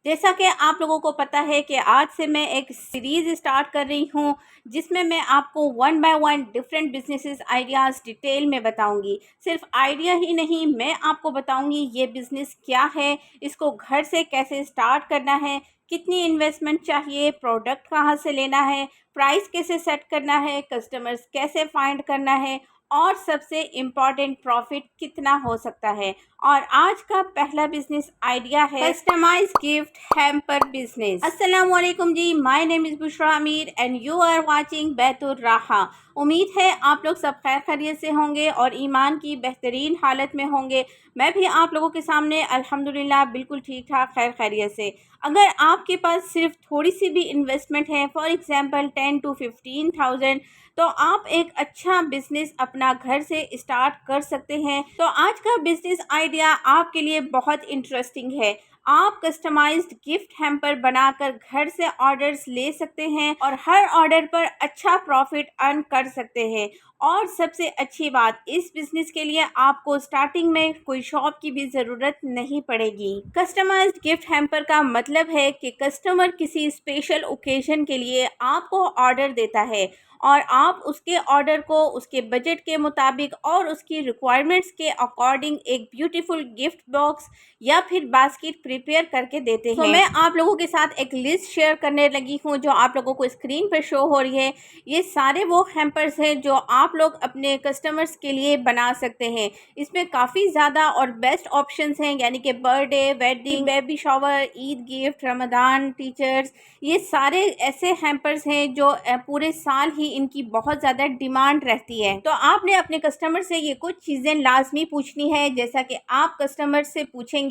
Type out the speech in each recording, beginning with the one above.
जैसा कि आप लोगों को पता है कि आज से मैं एक सीरीज़ स्टार्ट कर रही हूँ जिसमें मैं आपको one by one different businesses ideas detail में बताऊंगी। सिर्फ आइडिया ही नहीं, मैं आपको बताऊंगी ये बिज़नेस क्या है, इसको घर से कैसे स्टार्ट करना है, कितनी इन्वेस्टमेंट चाहिए, प्रोडक्ट कहाँ से लेना है, प्राइस कैसे सेट करना है, कस्टमर्स कैसे फाइंड करना है और सबसे इम्पॉर्टेंट प्रॉफिट कितना हो सकता है। और आज का पहला बिजनेस आइडिया है कस्टमाइज गिफ्ट हैम्पर बिजनेस। अस्सलाम वालेकुम जी, माय नेम इज़ बुशरा अमीर एंड यू आर वाचिंग बैतुर राहा। उम्मीद है आप लोग सब खैर खैरियत से होंगे और ईमान की बेहतरीन हालत में होंगे। मैं भी आप लोगों के सामने अल्हम्दुलिल्लाह बिल्कुल ठीक ठाक खैर खैरियत से। अगर आपके पास सिर्फ थोड़ी सी भी इन्वेस्टमेंट है, फॉर एग्जांपल 10 to 15,000, तो आप एक अच्छा बिजनेस अपना घर से स्टार्ट कर सकते हैं। तो आज का बिजनेस आइडिया आपके लिए बहुत इंटरेस्टिंग है। आप कस्टमाइज्ड गिफ्ट हैम्पर बनाकर घर से ऑर्डर्स ले सकते हैं और हर ऑर्डर पर अच्छा प्रॉफिट अर्न कर सकते हैं। और सबसे अच्छी बात, इस बिजनेस के लिए आपको स्टार्टिंग में कोई शॉप की भी ज़रूरत नहीं पड़ेगी। कस्टमाइज्ड गिफ्ट हैम्पर का मतलब है कि कस्टमर किसी स्पेशल ओकेजन के लिए आपको ऑर्डर देता है और आप उसके ऑर्डर को उसके बजट के मुताबिक और उसकी रिक्वायरमेंट्स के अकॉर्डिंग एक ब्यूटीफुल गिफ्ट बॉक्स या फिर बास्केट प्रिपेयर करके देते हैं। तो मैं आप लोगों के साथ एक लिस्ट शेयर करने लगी हूँ जो आप लोगों को स्क्रीन पर शो हो रही है। ये सारे वो हैम्पर्स हैं जो आप लोग अपने कस्टमर्स के लिए बना सकते हैं। इसमें काफ़ी ज़्यादा और बेस्ट ऑप्शंस हैं, यानी कि birthday, wedding, baby shower, Eid gift, Ramzan, teachers, ये सारे ऐसे हैम्पर्स हैं जो पूरे साल ही इनकी बहुत ज़्यादा डिमांड रहती है। तो आपने अपने कस्टमर से ये कुछ चीज़ें लाजमी पूछनी है, जैसा कि आप कस्टमर से पूछेंगे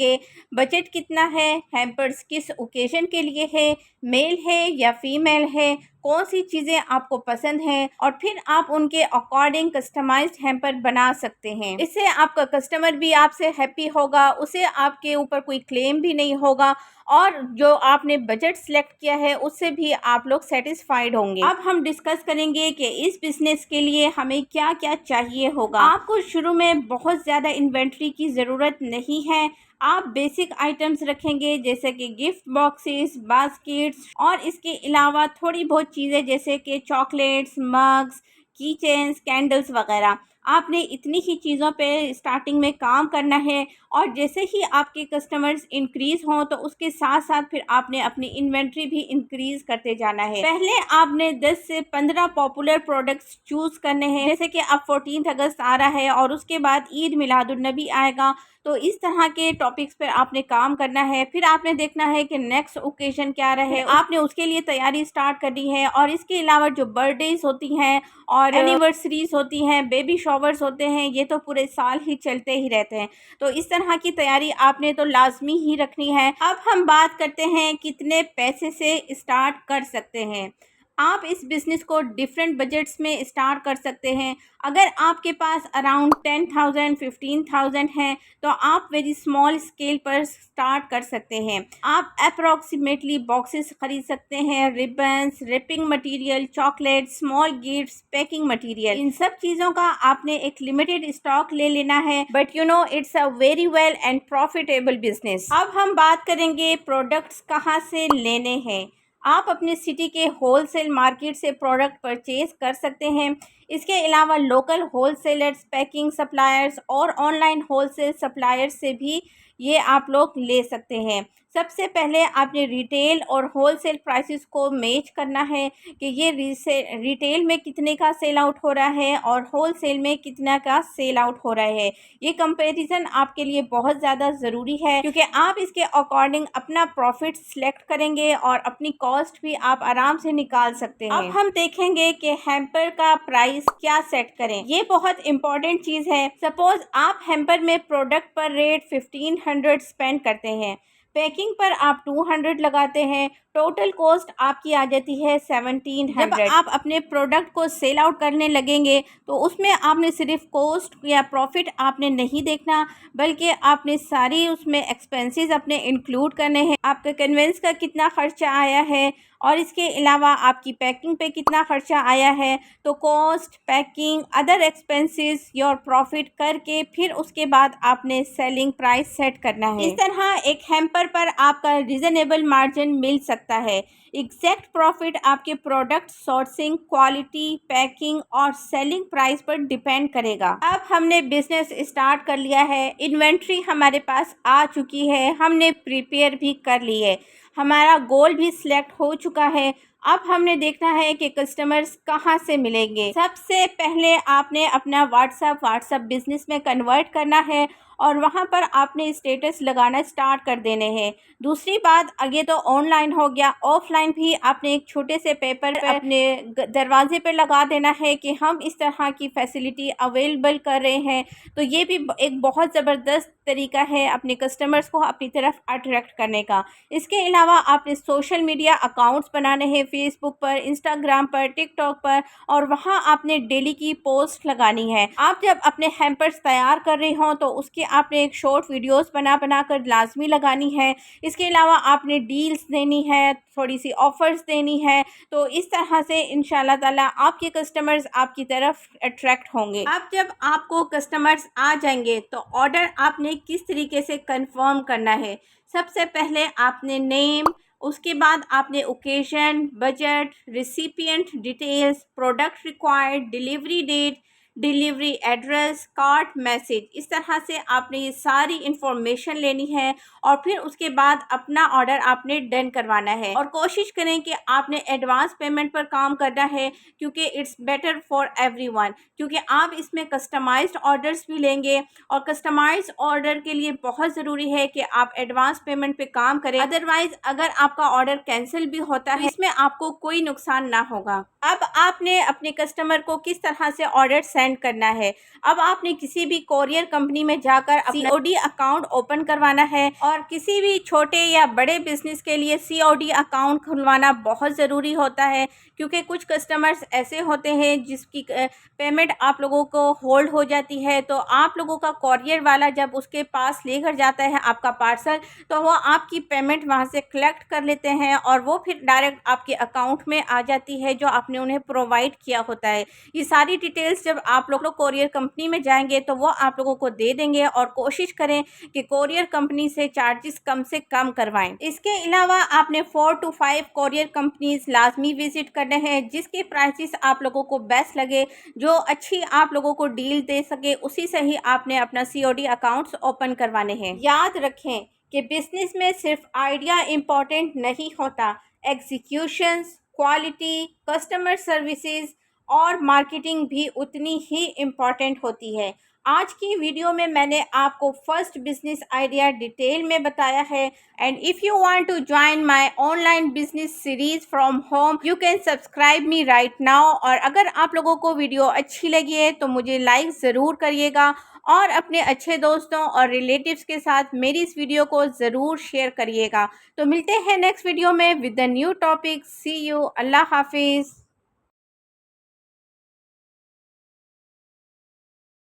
बजट कितना है, हैम्पर्स किस ओकेजन के लिए है, मेल है या फीमेल है, कौन सी चीज़ें आपको पसंद हैं, और फिर आप उनके अकॉर्डिंग कस्टमाइज्ड हैम्पर बना सकते हैं। इससे आपका कस्टमर भी आपसे हैप्पी होगा, उसे आपके ऊपर कोई क्लेम भी नहीं होगा और जो आपने बजट सेलेक्ट किया है उससे भी आप लोग सेटिस्फाइड होंगे। अब हम डिस्कस करेंगे कि इस बिजनेस के लिए हमें क्या क्या चाहिए होगा। आपको शुरू में बहुत ज़्यादा इन्वेंट्री की ज़रूरत नहीं है। आप बेसिक आइटम्स रखेंगे जैसे कि गिफ्ट बॉक्सेस, बास्केट्स और इसके अलावा थोड़ी बहुत चीज़ें जैसे कि चॉकलेट्स, मग्स, की चेन्स, कैंडल्स वगैरह। आपने इतनी ही चीज़ों पे स्टार्टिंग में काम करना है और जैसे ही आपके कस्टमर्स इंक्रीज़ हों तो उसके साथ साथ फिर आपने अपनी इन्वेंट्री भी इंक्रीज़ करते जाना है। पहले आपने 10 से 15 पॉपुलर प्रोडक्ट्स चूज़ करने हैं, जैसे कि अब 14 अगस्त आ रहा है और उसके बाद ईद मिलादुन नबी आएगा, तो इस तरह के टॉपिक्स पर आपने काम करना है। फिर आपने देखना है कि नेक्स्ट ओकेजन क्या रहे, आपने उसके लिए तैयारी स्टार्ट करनी है। और इसके अलावा जो बर्थडेज होती हैं और एनिवर्सरीज होती हैं, बेबी शॉवर्स होते हैं, ये तो पूरे साल ही चलते ही रहते हैं, तो इस तरह की तैयारी आपने तो लाजमी ही रखनी है। अब हम बात करते हैं कितने पैसे से स्टार्ट कर सकते हैं। आप इस बिज़नेस को डिफरेंट बजट्स में स्टार्ट कर सकते हैं। अगर आपके पास अराउंड 10,000 15,000 है तो आप वेरी स्मॉल स्केल पर स्टार्ट कर सकते हैं। आप अप्रॉक्सीमेटली बॉक्सेस खरीद सकते हैं, ribbons, wrapping material, chocolate, small gifts, packing material, इन सब चीज़ों का आपने एक लिमिटेड स्टॉक ले लेना है। But you know it's a very well and profitable business. अब हम बात करेंगे प्रोडक्ट्स कहाँ से लेने हैं। आप अपने सिटी के होलसेल मार्केट से प्रोडक्ट परचेज कर सकते हैं। इसके अलावा लोकल होलसेलर्स, पैकिंग सप्लायर्स और ऑनलाइन होलसेल सप्लायर्स से भी ये आप लोग ले सकते हैं। सबसे पहले आपने रिटेल और होलसेल प्राइसेस को मैच करना है कि ये रिटेल में कितने का सेल आउट हो रहा है और होलसेल में कितना का सेल आउट हो रहा है। ये कंपैरिजन आपके लिए बहुत ज़्यादा ज़रूरी है क्योंकि आप इसके अकॉर्डिंग अपना प्रॉफिट सिलेक्ट करेंगे और अपनी कॉस्ट भी आप आराम से निकाल सकते हैं। अब हम देखेंगे कि हैम्पर का प्राइस क्या सेट करें। ये बहुत इंपॉर्टेंट चीज़ है। सपोज आप हैम्पर में प्रोडक्ट पर रेट 1500 स्पेंड करते हैं, पैकिंग पर आप 200 लगाते हैं, टोटल कॉस्ट आपकी आ जाती है 1700। जब आप अपने प्रोडक्ट को सेल आउट करने लगेंगे तो उसमें आपने सिर्फ कॉस्ट या प्रॉफिट आपने नहीं देखना, बल्कि आपने सारी उसमें एक्सपेंसेस अपने इंक्लूड करने हैं। आपका कन्वेंस का कितना खर्चा आया है और इसके अलावा आपकी पैकिंग पे कितना खर्चा आया है, तो cost, packing, other expenses, your profit करके फिर उसके बाद आपने सेलिंग प्राइस सेट करना है। इस तरह एक हैम्पर पर आपका रिजनेबल मार्जिन मिल सकता है। एग्जैक्ट प्रॉफिट आपके प्रोडक्ट सोर्सिंग, क्वालिटी, पैकिंग और सेलिंग प्राइस पर डिपेंड करेगा। अब हमने बिजनेस स्टार्ट कर लिया है, इन्वेंट्री हमारे पास आ चुकी है, हमने प्रिपेयर भी कर ली है, हमारा गोल भी सिलेक्ट हो चुका है। अब हमने देखना है कि कस्टमर्स कहाँ से मिलेंगे। सबसे पहले आपने अपना व्हाट्सएप बिजनेस में कन्वर्ट करना है और वहाँ पर आपने स्टेटस लगाना स्टार्ट कर देने हैं। दूसरी बात, आगे तो ऑनलाइन हो गया, ऑफलाइन भी आपने एक छोटे से पेपर पे अपने दरवाजे पर लगा देना है कि हम इस तरह की फैसिलिटी अवेलेबल कर रहे हैं। तो ये भी एक बहुत ज़बरदस्त तरीका है अपने कस्टमर्स को अपनी तरफ अट्रैक्ट करने का। इसके अलावा आपने सोशल मीडिया अकाउंट्स बनाने हैं, फेसबुक पर, इंस्टाग्राम पर, टिकटॉक पर, और वहाँ आपने डेली की पोस्ट लगानी है। आप जब अपने हैम्पर्स तैयार कर रहे हों तो उसके आपने एक शॉर्ट वीडियोस बना कर लाजमी लगानी है। इसके अलावा आपने डील्स देनी है, थोड़ी सी ऑफर्स देनी है। तो इस तरह से इंशाल्लाह ताला आपके कस्टमर्स आपकी तरफ अट्रैक्ट होंगे। अब जब आपको कस्टमर्स आ जाएंगे तो ऑर्डर आपने किस तरीके से कंफर्म करना है। सबसे पहले आपने नेम, उसके बाद आपने occasion, budget, recipient details, product required, delivery date, delivery address, cart message, इस तरह से आपने ये सारी इंफॉर्मेशन लेनी है और फिर उसके बाद अपना ऑर्डर आपने डन करवाना है। और कोशिश करें कि आपने एडवांस पेमेंट पर काम करना है, क्योंकि इट्स बेटर फॉर एवरीवन, क्योंकि आप इसमें कस्टमाइज्ड ऑर्डर्स भी लेंगे और कस्टमाइज्ड ऑर्डर के लिए बहुत ज़रूरी है कि आप एडवांस पेमेंट पे काम करें। अदरवाइज अगर आपका ऑर्डर कैंसिल भी होता है, इसमें आपको कोई नुकसान ना होगा। अब आपने अपने कस्टमर को किस तरह से ऑर्डर सेंड करना है। अब आपने किसी भी कोरियर कंपनी में जाकर COD अकाउंट ओपन करवाना है, और किसी भी छोटे या बड़े बिजनेस के लिए COD अकाउंट खुलवाना बहुत ज़रूरी होता है, क्योंकि कुछ कस्टमर्स ऐसे होते हैं जिसकी पेमेंट आप लोगों को होल्ड हो जाती है। तो आप लोगों का कोरियर वाला जब उसके पास लेकर जाता है आपका पार्सल, तो वो आपकी पेमेंट वहाँ से कलेक्ट कर लेते हैं और वो फिर डायरेक्ट आपके अकाउंट में आ जाती है जो आपने उन्हें प्रोवाइड किया होता है। ये सारी डिटेल्स जब आप लोग कोरियर कंपनी में जाएंगे तो वो आप लोगों को दे देंगे, और कोशिश करें कि कोरियर कंपनी से चार्जेस कम से कम करवाएं। इसके अलावा आपने 4 to 5 कोरियर कंपनीज लाजमी विजिट करने हैं, जिसके प्राइसेस आप लोगों को बेस्ट लगे, जो अच्छी आप लोगों को डील दे सके, उसी से ही आपने अपना COD अकाउंट्स ओपन करवाने हैं। याद रखें कि बिजनेस में सिर्फ आइडिया इम्पॉर्टेंट नहीं होता, एग्जीक्यूशंस, क्वालिटी, कस्टमर सर्विसेज और मार्केटिंग भी उतनी ही इम्पॉर्टेंट होती है। आज की वीडियो में मैंने आपको फर्स्ट बिजनेस आइडिया डिटेल में बताया है। And if you want to join my online business series from home, you can subscribe me right now. और अगर आप लोगों को वीडियो अच्छी लगी है तो मुझे लाइक ज़रूर करिएगा, और अपने अच्छे दोस्तों और रिलेटिव्स के साथ मेरी इस वीडियो को ज़रूर शेयर करिएगा। तो मिलते हैं नेक्स्ट वीडियो में with the new topic. See you, अल्लाह हाफिज़।